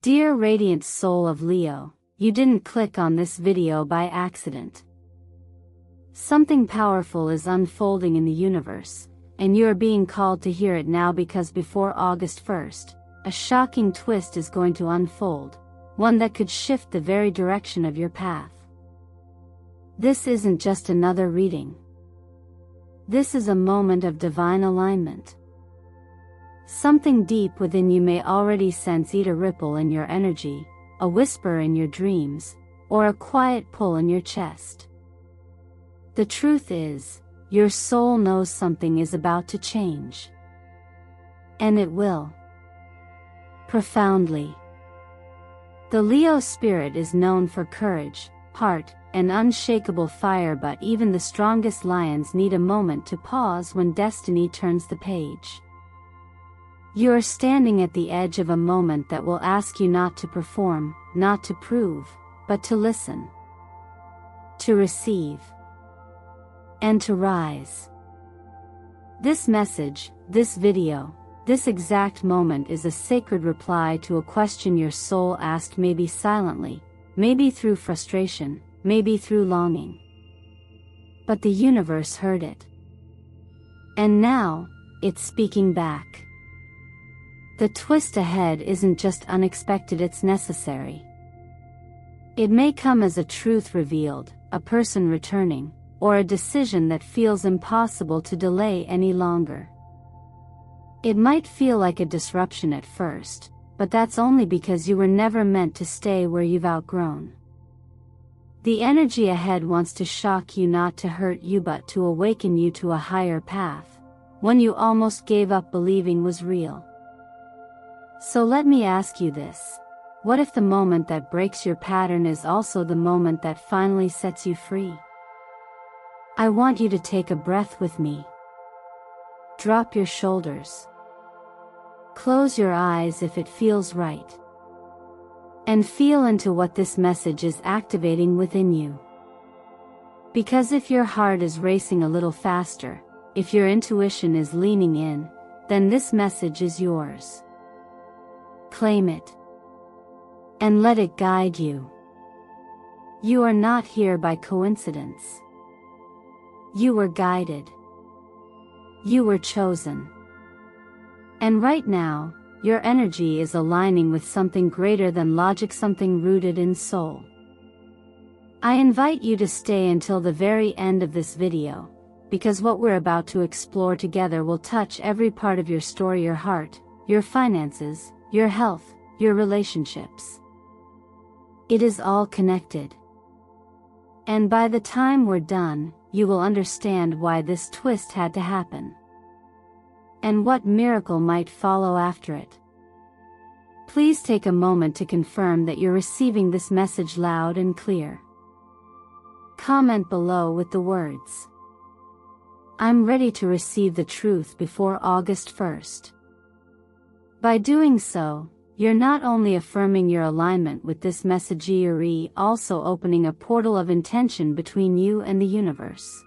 Dear radiant soul of Leo, you didn't click on this video by accident. Something powerful is unfolding in the universe, and you are being called to hear it now because before August 1st, a shocking twist is going to unfold, one that could shift the very direction of your path. This isn't just another reading. This is a moment of divine alignment. Something deep within you may already sense either a ripple in your energy, a whisper in your dreams, or a quiet pull in your chest. The truth is, your soul knows something is about to change. And it will. Profoundly. The Leo spirit is known for courage, heart, and unshakable fire, but even the strongest lions need a moment to pause when destiny turns the page. You are standing at the edge of a moment that will ask you not to perform, not to prove, but to listen, to receive, and to rise. This message, this video, this exact moment is a sacred reply to a question your soul asked, maybe silently, maybe through frustration, maybe through longing. But the universe heard it. And now, it's speaking back. The twist ahead isn't just unexpected, it's necessary. It may come as a truth revealed, a person returning, or a decision that feels impossible to delay any longer. It might feel like a disruption at first, but that's only because you were never meant to stay where you've outgrown. The energy ahead wants to shock you, not to hurt you, but to awaken you to a higher path, one you almost gave up believing was real. So let me ask you this. What if the moment that breaks your pattern is also the moment that finally sets you free? I want you to take a breath with me. Drop your shoulders. Close your eyes if it feels right. And feel into what this message is activating within you. Because if your heart is racing a little faster, if your intuition is leaning in, then this message is yours. Claim it. And let it guide you. You are not here by coincidence. You were guided. You were chosen. And right now, your energy is aligning with something greater than logic, something rooted in soul. I invite you to stay until the very end of this video, because what we're about to explore together will touch every part of your story, your heart, your finances, your health, your relationships. It is all connected. And by the time we're done, you will understand why this twist had to happen. And what miracle might follow after it. Please take a moment to confirm that you're receiving this message loud and clear. Comment below with the words, "I'm ready to receive the truth before August 1st. By doing so, you're not only affirming your alignment with this message, you're also opening a portal of intention between you and the universe.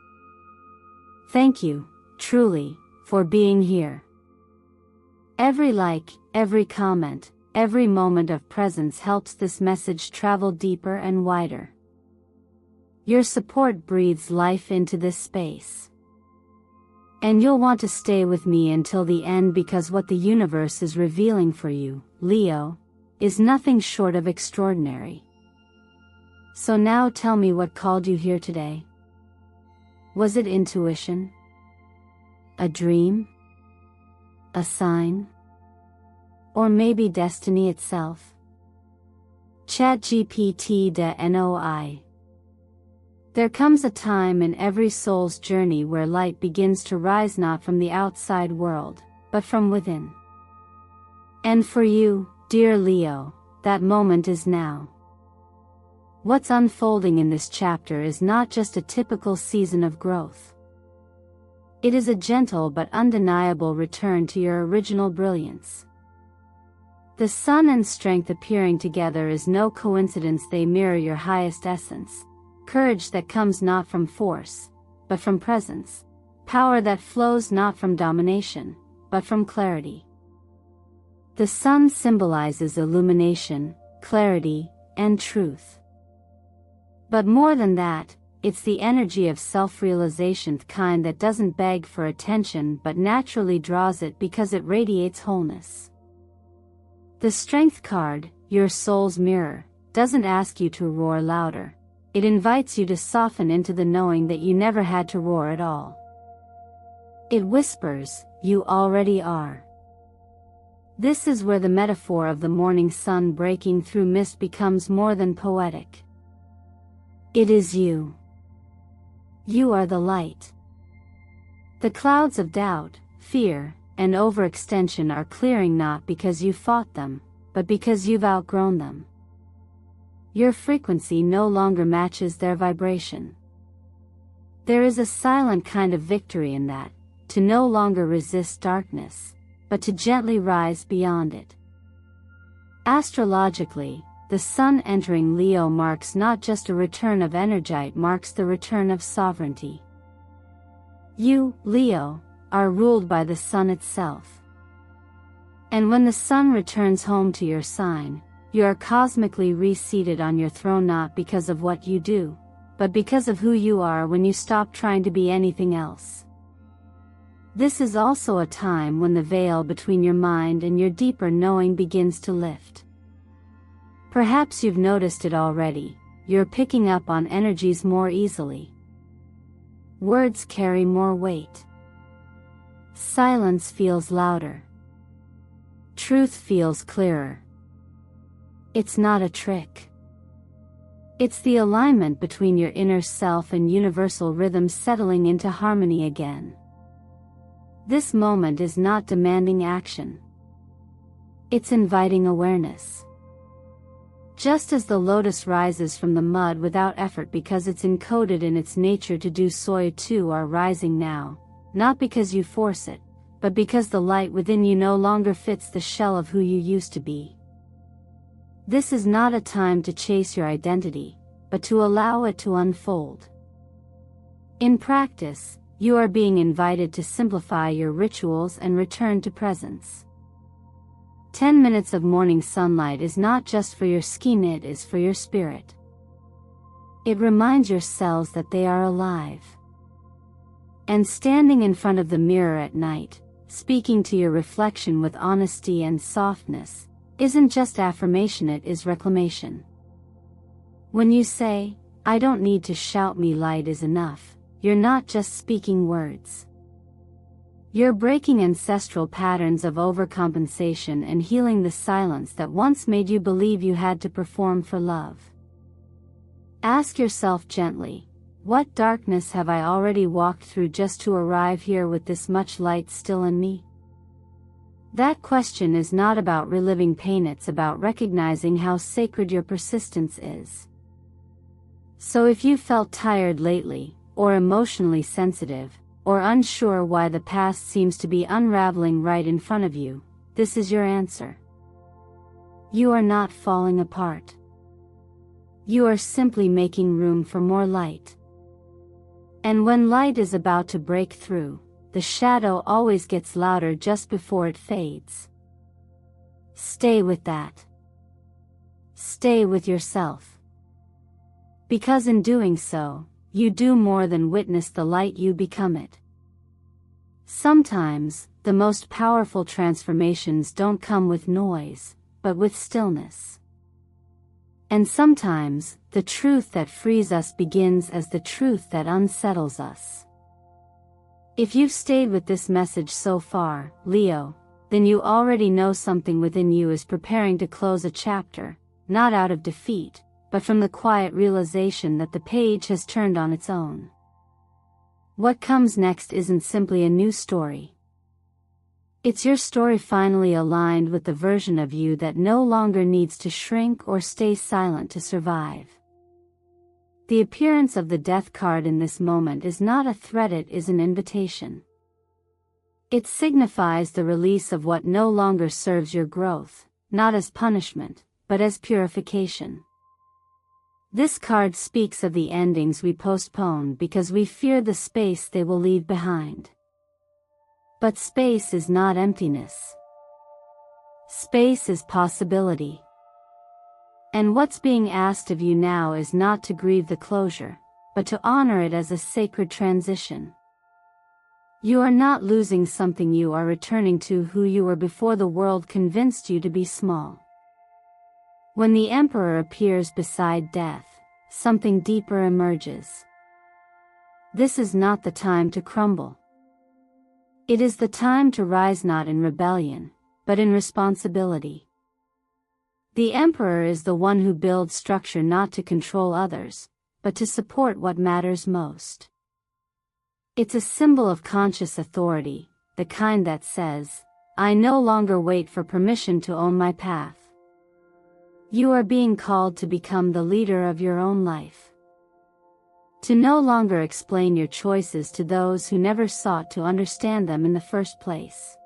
Thank you, truly, for being here. Every like, every comment, every moment of presence helps this message travel deeper and wider. Your support breathes life into this space. And you'll want to stay with me until the end, because what the universe is revealing for you, Leo, is nothing short of extraordinary. So now tell me, what called you here today? Was it intuition? A dream? A sign? Or maybe destiny itself? ChatGPT.noi. There comes a time in every soul's journey where light begins to rise, not from the outside world, but from within. And for you, dear Leo, that moment is now. What's unfolding in this chapter is not just a typical season of growth. It is a gentle but undeniable return to your original brilliance. The sun and strength appearing together is no coincidence, they mirror your highest essence. Courage that comes not from force, but from presence. Power that flows not from domination, but from clarity. The sun symbolizes illumination, clarity, and truth. But more than that, it's the energy of self-realization, the kind that doesn't beg for attention but naturally draws it because it radiates wholeness. The Strength card, your soul's mirror, doesn't ask you to roar louder. It invites you to soften into the knowing that you never had to roar at all. It whispers, you already are. This is where the metaphor of the morning sun breaking through mist becomes more than poetic. It is you. You are the light. The clouds of doubt, fear, and overextension are clearing not because you fought them, but because you've outgrown them. Your frequency no longer matches their vibration. There is a silent kind of victory in that, to no longer resist darkness, but to gently rise beyond it. Astrologically, the sun entering Leo marks not just a return of energy, it marks the return of sovereignty. You, Leo, are ruled by the sun itself. And when the sun returns home to your sign, you are cosmically reseated on your throne not because of what you do, but because of who you are when you stop trying to be anything else. This is also a time when the veil between your mind and your deeper knowing begins to lift. Perhaps you've noticed it already, you're picking up on energies more easily. Words carry more weight. Silence feels louder. Truth feels clearer. It's not a trick. It's the alignment between your inner self and universal rhythm settling into harmony again. This moment is not demanding action. It's inviting awareness. Just as the lotus rises from the mud without effort because it's encoded in its nature to do so, you too are rising now, not because you force it, but because the light within you no longer fits the shell of who you used to be. This is not a time to chase your identity, but to allow it to unfold. In practice, you are being invited to simplify your rituals and return to presence. 10 minutes of morning sunlight is not just for your skin, it is for your spirit. It reminds your cells that they are alive. And standing in front of the mirror at night, speaking to your reflection with honesty and softness, isn't just affirmation, it is reclamation. When you say, "I don't need to shout, me light is enough," you're not just speaking words. You're breaking ancestral patterns of overcompensation and healing the silence that once made you believe you had to perform for love. Ask yourself gently, what darkness have I already walked through just to arrive here with this much light still in me? That question is not about reliving pain, it's about recognizing how sacred your persistence is. So if you felt tired lately, or emotionally sensitive, or unsure why the past seems to be unraveling right in front of you, this is your answer. You are not falling apart. You are simply making room for more light. And when light is about to break through, the shadow always gets louder just before it fades. Stay with that. Stay with yourself. Because in doing so, you do more than witness the light, you become it. Sometimes, the most powerful transformations don't come with noise, but with stillness. And sometimes, the truth that frees us begins as the truth that unsettles us. If you've stayed with this message so far, Leo, then you already know something within you is preparing to close a chapter, not out of defeat, but from the quiet realization that the page has turned on its own. What comes next isn't simply a new story. It's your story finally aligned with the version of you that no longer needs to shrink or stay silent to survive. The appearance of the Death card in this moment is not a threat, it is an invitation. It signifies the release of what no longer serves your growth, not as punishment, but as purification. This card speaks of the endings we postpone because we fear the space they will leave behind. But space is not emptiness. Space is possibility. And what's being asked of you now is not to grieve the closure, but to honor it as a sacred transition. You are not losing something, you are returning to who you were before the world convinced you to be small. When the Emperor appears beside death, something deeper emerges. This is not the time to crumble. It is the time to rise, not in rebellion, but in responsibility. The Emperor is the one who builds structure not to control others, but to support what matters most. It's a symbol of conscious authority, the kind that says, I no longer wait for permission to own my path. You are being called to become the leader of your own life. To no longer explain your choices to those who never sought to understand them in the first place.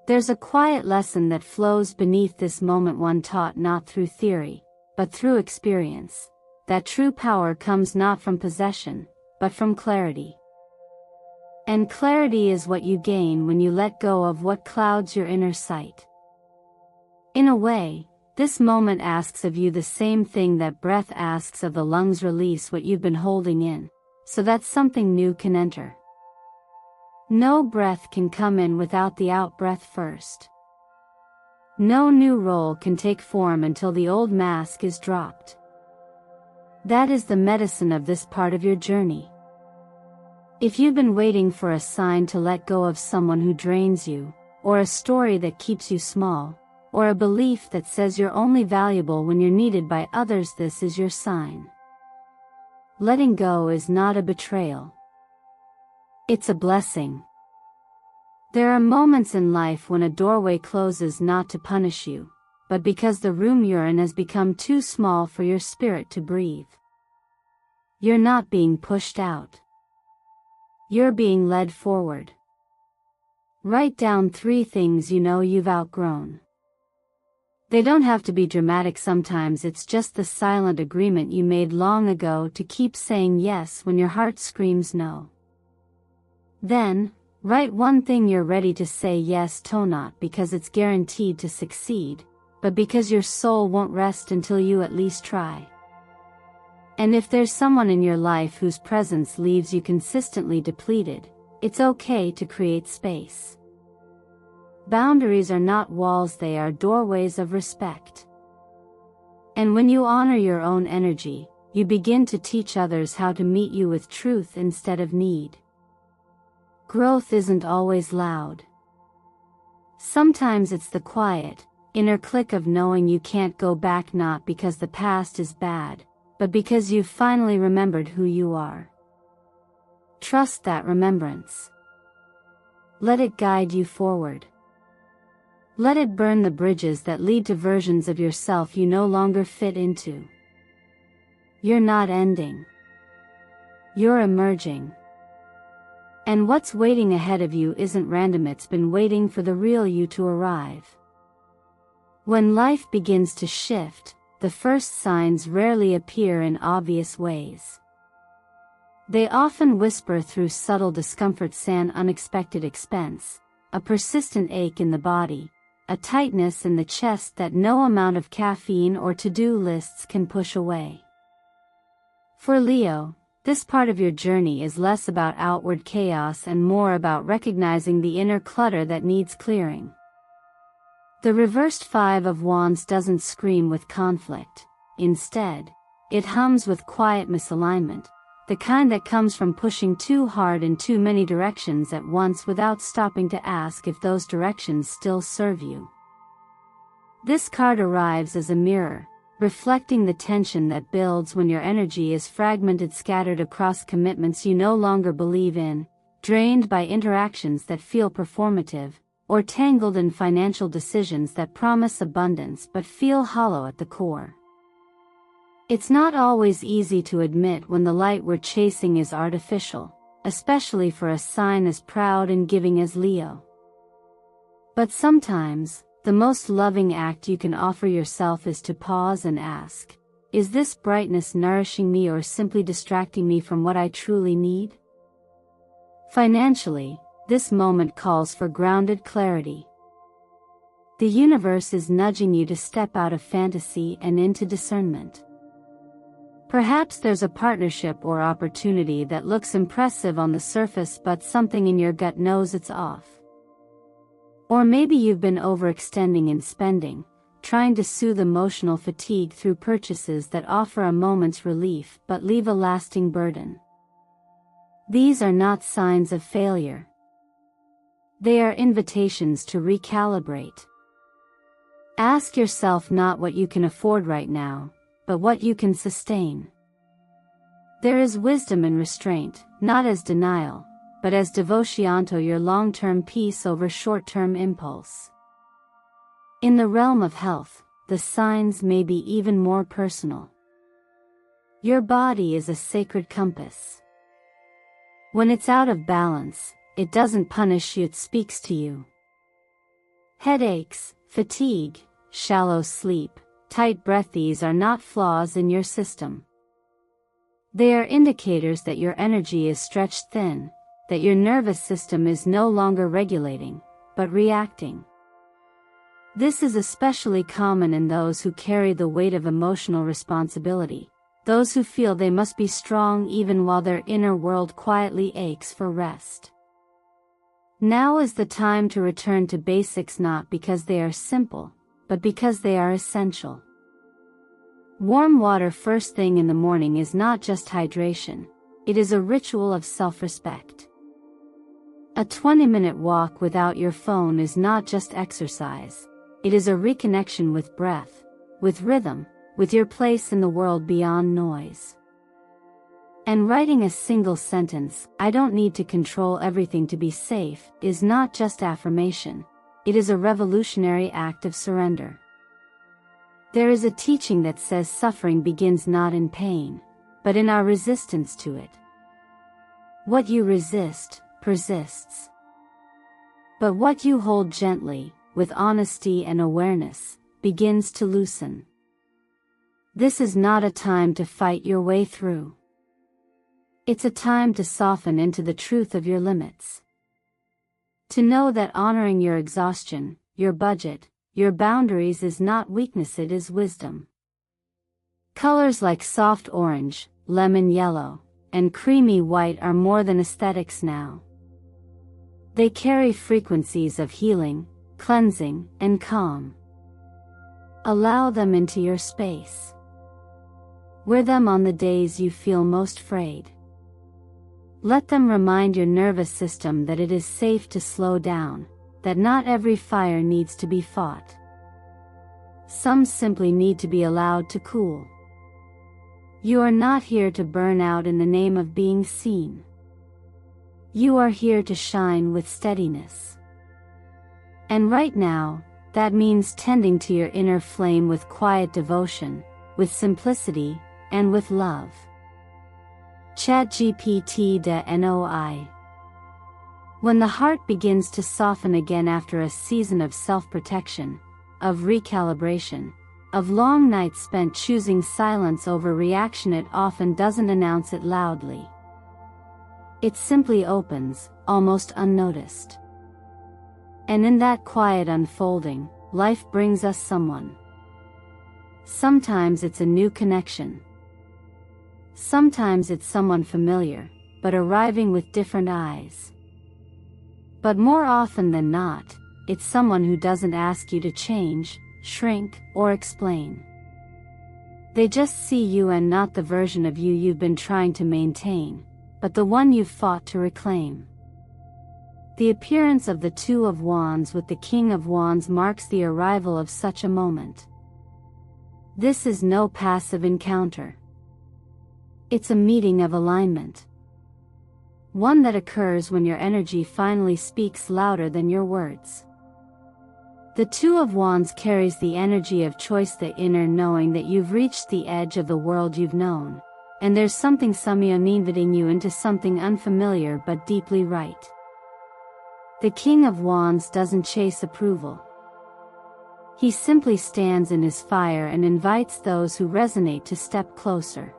There's a quiet lesson that flows beneath this moment, one taught not through theory, but through experience, that true power comes not from possession, but from clarity. And clarity is what you gain when you let go of what clouds your inner sight. In a way, this moment asks of you the same thing that breath asks of the lungs: release what you've been holding in, so that something new can enter. No breath can come in without the out-breath first. No new role can take form until the old mask is dropped. That is the medicine of this part of your journey. If you've been waiting for a sign to let go of someone who drains you, or a story that keeps you small, or a belief that says you're only valuable when you're needed by others, this is your sign. Letting go is not a betrayal. It's a blessing. There are moments in life when a doorway closes not to punish you, but because the room you're in has become too small for your spirit to breathe. You're not being pushed out. You're being led forward. Write down 3 things you know you've outgrown. They don't have to be dramatic, sometimes it's just the silent agreement you made long ago to keep saying yes when your heart screams no. Then, write 1 thing you're ready to say yes to, not because it's guaranteed to succeed, but because your soul won't rest until you at least try. And if there's someone in your life whose presence leaves you consistently depleted, it's okay to create space. Boundaries are not walls, they are doorways of respect. And when you honor your own energy, you begin to teach others how to meet you with truth instead of need. Growth isn't always loud. Sometimes it's the quiet, inner click of knowing you can't go back, not because the past is bad, but because you've finally remembered who you are. Trust that remembrance. Let it guide you forward. Let it burn the bridges that lead to versions of yourself you no longer fit into. You're not ending. You're emerging. And what's waiting ahead of you isn't random, it's been waiting for the real you to arrive. When life begins to shift, the first signs rarely appear in obvious ways. They often whisper through subtle discomforts: an unexpected expense, a persistent ache in the body, a tightness in the chest that no amount of caffeine or to-do lists can push away. For Leo, this part of your journey is less about outward chaos and more about recognizing the inner clutter that needs clearing. The reversed 5 of Wands doesn't scream with conflict. Instead, it hums with quiet misalignment, the kind that comes from pushing too hard in too many directions at once without stopping to ask if those directions still serve you. This card arrives as a mirror, reflecting the tension that builds when your energy is fragmented, scattered across commitments you no longer believe in, drained by interactions that feel performative, or tangled in financial decisions that promise abundance but feel hollow at the core. It's not always easy to admit when the light we're chasing is artificial, especially for a sign as proud and giving as Leo. But sometimes, the most loving act you can offer yourself is to pause and ask, is this brightness nourishing me or simply distracting me from what I truly need? Financially, this moment calls for grounded clarity. The universe is nudging you to step out of fantasy and into discernment. Perhaps there's a partnership or opportunity that looks impressive on the surface, but something in your gut knows it's off. Or maybe you've been overextending in spending, trying to soothe emotional fatigue through purchases that offer a moment's relief but leave a lasting burden. These are not signs of failure. They are invitations to recalibrate. Ask yourself not what you can afford right now, but what you can sustain. There is wisdom in restraint, not as denial, but as devotion to your long-term peace over short-term impulse. In the realm of health, the signs may be even more personal. Your body is a sacred compass. When it's out of balance, it doesn't punish you, it speaks to you. Headaches, fatigue, shallow sleep, tight breath, these are not flaws in your system. They are indicators that your energy is stretched thin, that your nervous system is no longer regulating, but reacting. This is especially common in those who carry the weight of emotional responsibility, those who feel they must be strong even while their inner world quietly aches for rest. Now is the time to return to basics, not because they are simple, but because they are essential. Warm water first thing in the morning is not just hydration, it is a ritual of self-respect. A 20-minute walk without your phone is not just exercise, it is a reconnection with breath, with rhythm, with your place in the world beyond noise. And writing a single sentence, "I don't need to control everything to be safe," is not just affirmation. It is a revolutionary act of surrender. There is a teaching that says suffering begins not in pain, but in our resistance to it. What you resist, persists. But what you hold gently, with honesty and awareness, begins to loosen. This is not a time to fight your way through. It's a time to soften into the truth of your limits. To know that honoring your exhaustion, your budget, your boundaries is not weakness, it is wisdom. Colors like soft orange, lemon yellow, and creamy white are more than aesthetics now. They carry frequencies of healing, cleansing, and calm. Allow them into your space. Wear them on the days you feel most frayed. Let them remind your nervous system that it is safe to slow down, that not every fire needs to be fought. Some simply need to be allowed to cool. You are not here to burn out in the name of being seen. You are here to shine with steadiness. And right now, that means tending to your inner flame with quiet devotion, with simplicity, and with love. ChatGPT.noi. When the heart begins to soften again after a season of self-protection, of recalibration, of long nights spent choosing silence over reaction, it often doesn't announce it loudly. It simply opens, almost unnoticed. And in that quiet unfolding, life brings us someone. Sometimes it's a new connection. Sometimes it's someone familiar, but arriving with different eyes. But more often than not, it's someone who doesn't ask you to change, shrink, or explain. They just see you, and not the version of you you've been trying to maintain, but the one you've fought to reclaim. The appearance of the Two of Wands with the King of Wands marks the arrival of such a moment. This is no passive encounter. It's a meeting of alignment. One that occurs when your energy finally speaks louder than your words. The Two of Wands carries the energy of choice, the inner knowing that you've reached the edge of the world you've known, and there's something inviting you into something unfamiliar but deeply right. The King of Wands doesn't chase approval. He simply stands in his fire and invites those who resonate to step closer.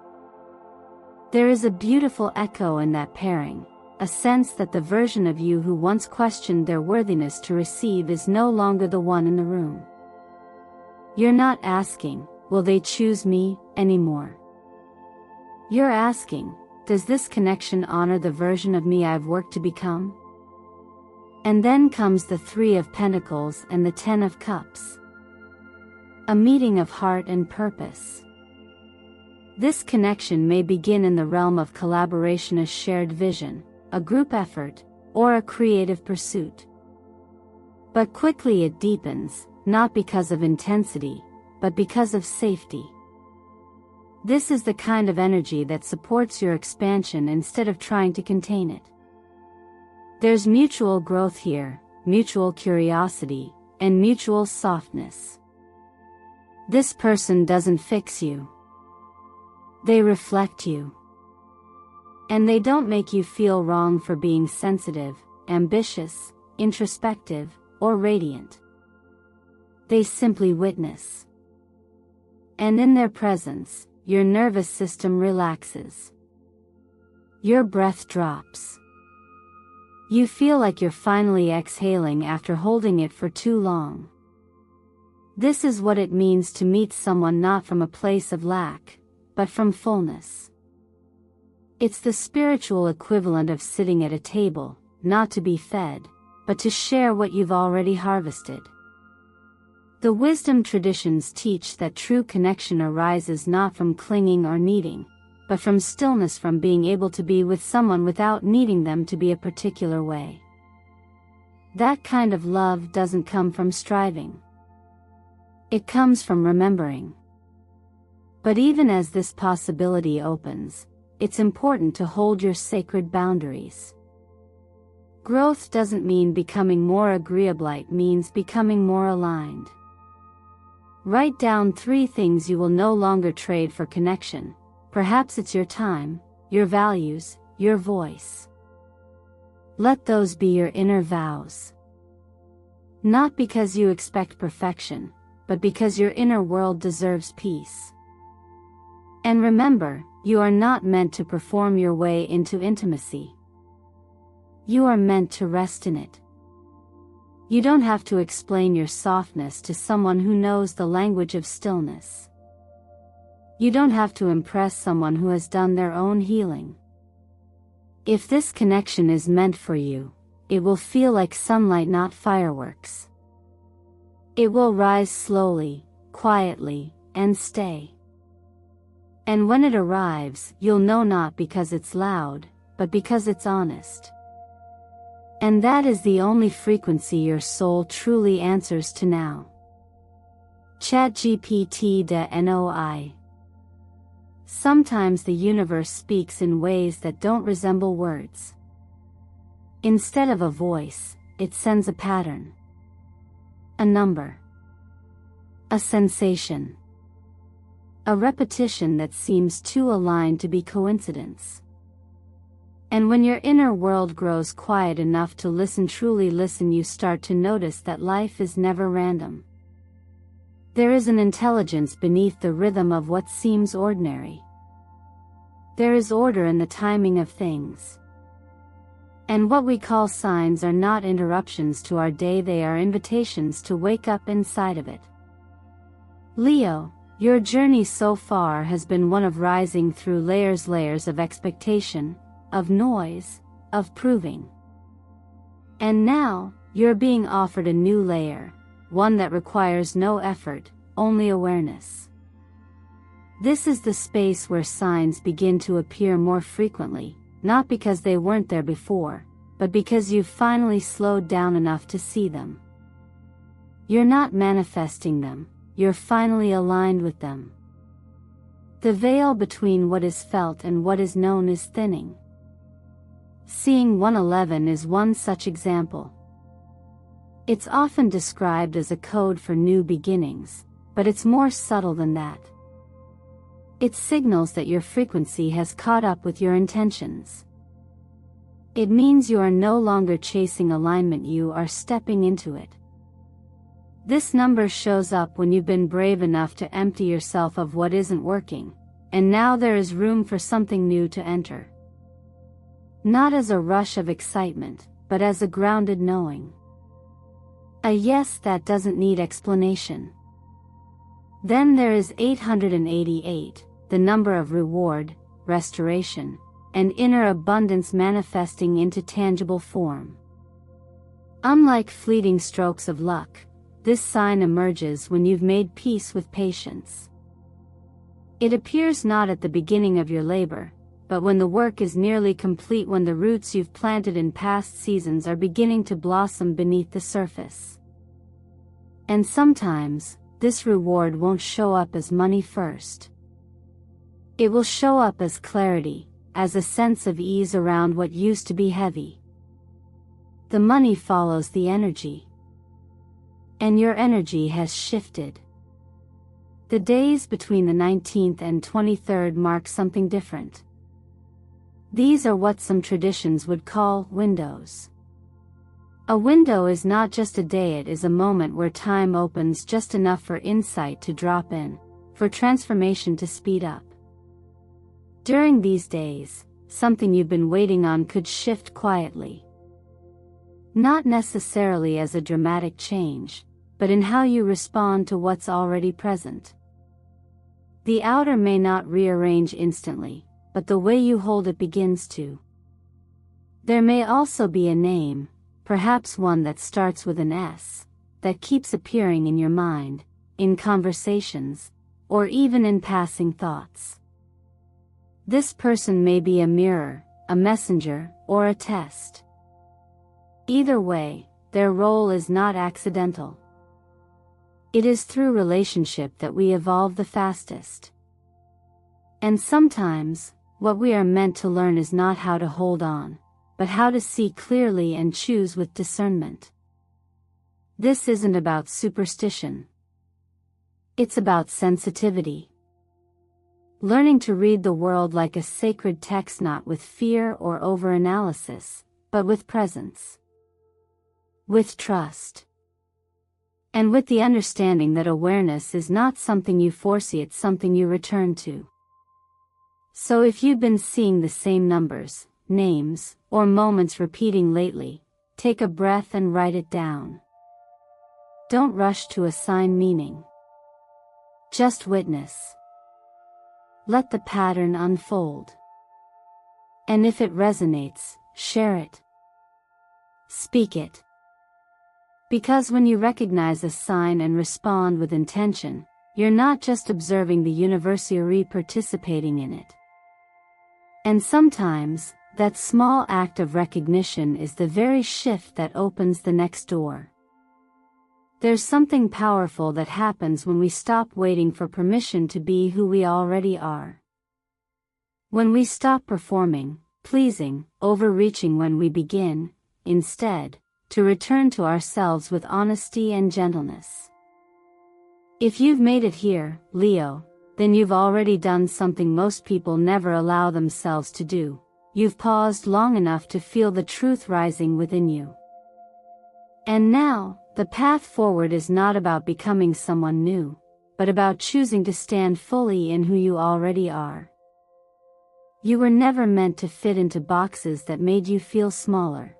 There is a beautiful echo in that pairing, a sense that the version of you who once questioned their worthiness to receive is no longer the one in the room. You're not asking, will they choose me, anymore. You're asking, does this connection honor the version of me I've worked to become? And then comes the 3 of Pentacles and the 10 of Cups. A meeting of heart and purpose. This connection may begin in the realm of collaboration, a shared vision, a group effort, or a creative pursuit. But quickly it deepens, not because of intensity, but because of safety. This is the kind of energy that supports your expansion instead of trying to contain it. There's mutual growth here, mutual curiosity, and mutual softness. This person doesn't fix you. They reflect you. And they don't make you feel wrong for being sensitive, ambitious, introspective, or radiant. They simply witness. And in their presence, your nervous system relaxes. Your breath drops. You feel like you're finally exhaling after holding it for too long. This is what it means to meet someone not from a place of lack, but from fullness. It's the spiritual equivalent of sitting at a table, not to be fed, but to share what you've already harvested. The wisdom traditions teach that true connection arises not from clinging or needing, but from stillness, from being able to be with someone without needing them to be a particular way. That kind of love doesn't come from striving. It comes from remembering. But even as this possibility opens, it's important to hold your sacred boundaries. Growth doesn't mean becoming more agreeable, it means becoming more aligned. Write down 3 things you will no longer trade for connection. Perhaps it's your time, your values, your voice. Let those be your inner vows. Not because you expect perfection, but because your inner world deserves peace. And remember, you are not meant to perform your way into intimacy. You are meant to rest in it. You don't have to explain your softness to someone who knows the language of stillness. You don't have to impress someone who has done their own healing. If this connection is meant for you, it will feel like sunlight, not fireworks. It will rise slowly, quietly, and stay. And when it arrives, you'll know, not because it's loud, but because it's honest. And that is the only frequency your soul truly answers to now. ChatGPT NOI. Sometimes the universe speaks in ways that don't resemble words. Instead of a voice, it sends a pattern. A number. A sensation. A repetition that seems too aligned to be coincidence. And when your inner world grows quiet enough to listen, truly listen, you start to notice that life is never random. There is an intelligence beneath the rhythm of what seems ordinary. There is order in the timing of things. And what we call signs are not interruptions to our day, they are invitations to wake up inside of it. Leo, your journey so far has been one of rising through layers of expectation, of noise, of proving. And now, you're being offered a new layer, one that requires no effort, only awareness. This is the space where signs begin to appear more frequently, not because they weren't there before, but because you've finally slowed down enough to see them. You're not manifesting them, you're finally aligned with them. The veil between what is felt and what is known is thinning. Seeing 111 is one such example. It's often described as a code for new beginnings, but it's more subtle than that. It signals that your frequency has caught up with your intentions. It means you are no longer chasing alignment, you are stepping into it. This number shows up when you've been brave enough to empty yourself of what isn't working, and now there is room for something new to enter. Not as a rush of excitement, but as a grounded knowing. A yes that doesn't need explanation. Then there is 888, the number of reward, restoration, and inner abundance manifesting into tangible form. Unlike fleeting strokes of luck, this sign emerges when you've made peace with patience. It appears not at the beginning of your labor, but when the work is nearly complete, when the roots you've planted in past seasons are beginning to blossom beneath the surface. And sometimes, this reward won't show up as money first. It will show up as clarity, as a sense of ease around what used to be heavy. The money follows the energy. And your energy has shifted. The days between the 19th and 23rd mark something different. These are what some traditions would call windows. A window is not just a day, it is a moment where time opens just enough for insight to drop in, for transformation to speed up. During these days, something you've been waiting on could shift quietly. Not necessarily as a dramatic change, but in how you respond to what's already present. The outer may not rearrange instantly, but the way you hold it begins to. There may also be a name, perhaps one that starts with an S, that keeps appearing in your mind, in conversations, or even in passing thoughts. This person may be a mirror, a messenger, or a test. Either way, their role is not accidental. It is through relationship that we evolve the fastest. And sometimes, what we are meant to learn is not how to hold on, but how to see clearly and choose with discernment. This isn't about superstition. It's about sensitivity. Learning to read the world like a sacred text, not with fear or overanalysis, but with presence. With trust. And with the understanding that awareness is not something you foresee, it's something you return to. So if you've been seeing the same numbers, names, or moments repeating lately, take a breath and write it down. Don't rush to assign meaning. Just witness. Let the pattern unfold. And if it resonates, share it. Speak it. Because when you recognize a sign and respond with intention, you're not just observing the universe, you're participating in it. And sometimes, that small act of recognition is the very shift that opens the next door. There's something powerful that happens when we stop waiting for permission to be who we already are. When we stop performing, pleasing, overreaching, when we begin, instead, to return to ourselves with honesty and gentleness. If you've made it here, Leo, then you've already done something most people never allow themselves to do. You've paused long enough to feel the truth rising within you. And now, the path forward is not about becoming someone new, but about choosing to stand fully in who you already are. You were never meant to fit into boxes that made you feel smaller.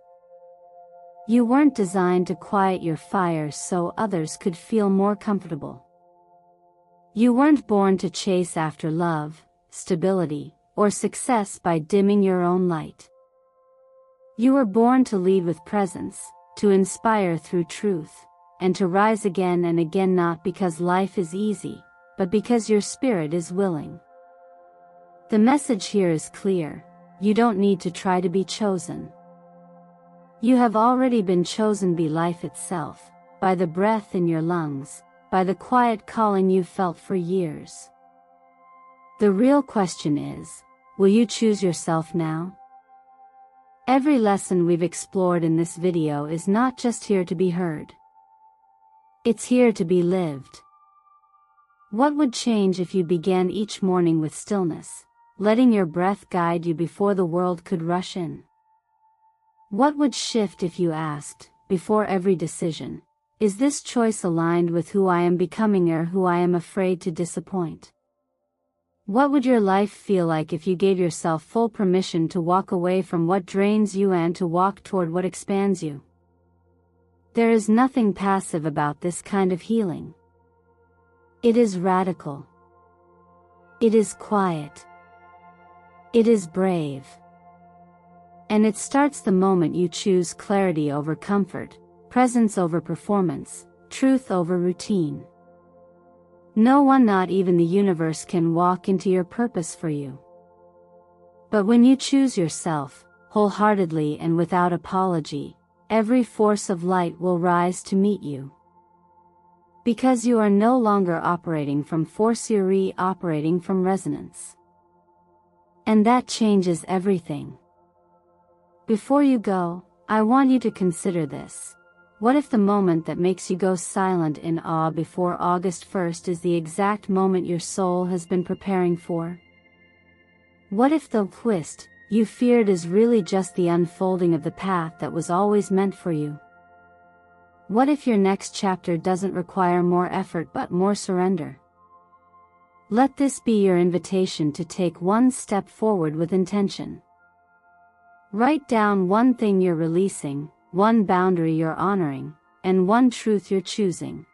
You weren't designed to quiet your fire so others could feel more comfortable. You weren't born to chase after love, stability, or success by dimming your own light. You were born to lead with presence, to inspire through truth, and to rise again and again, not because life is easy, but because your spirit is willing. The message here is clear: you don't need to try to be chosen. You have already been chosen by life itself, by the breath in your lungs, by the quiet calling you've felt for years. The real question is, will you choose yourself now? Every lesson we've explored in this video is not just here to be heard. It's here to be lived. What would change if you began each morning with stillness, letting your breath guide you before the world could rush in? What would shift if you asked, before every decision, is this choice aligned with who I am becoming or who I am afraid to disappoint? What would your life feel like if you gave yourself full permission to walk away from what drains you and to walk toward what expands you? There is nothing passive about this kind of healing. It is radical. It is quiet. It is brave. And it starts the moment you choose clarity over comfort, presence over performance, truth over routine. No one, not even the universe, can walk into your purpose for you. But when you choose yourself, wholeheartedly and without apology, every force of light will rise to meet you. Because you are no longer operating from force, you're operating from resonance. And that changes everything. Before you go, I want you to consider this. What if the moment that makes you go silent in awe before August 1st is the exact moment your soul has been preparing for? What if the twist you feared is really just the unfolding of the path that was always meant for you? What if your next chapter doesn't require more effort but more surrender? Let this be your invitation to take one step forward with intention. Write down one thing you're releasing, one boundary you're honoring, and one truth you're choosing.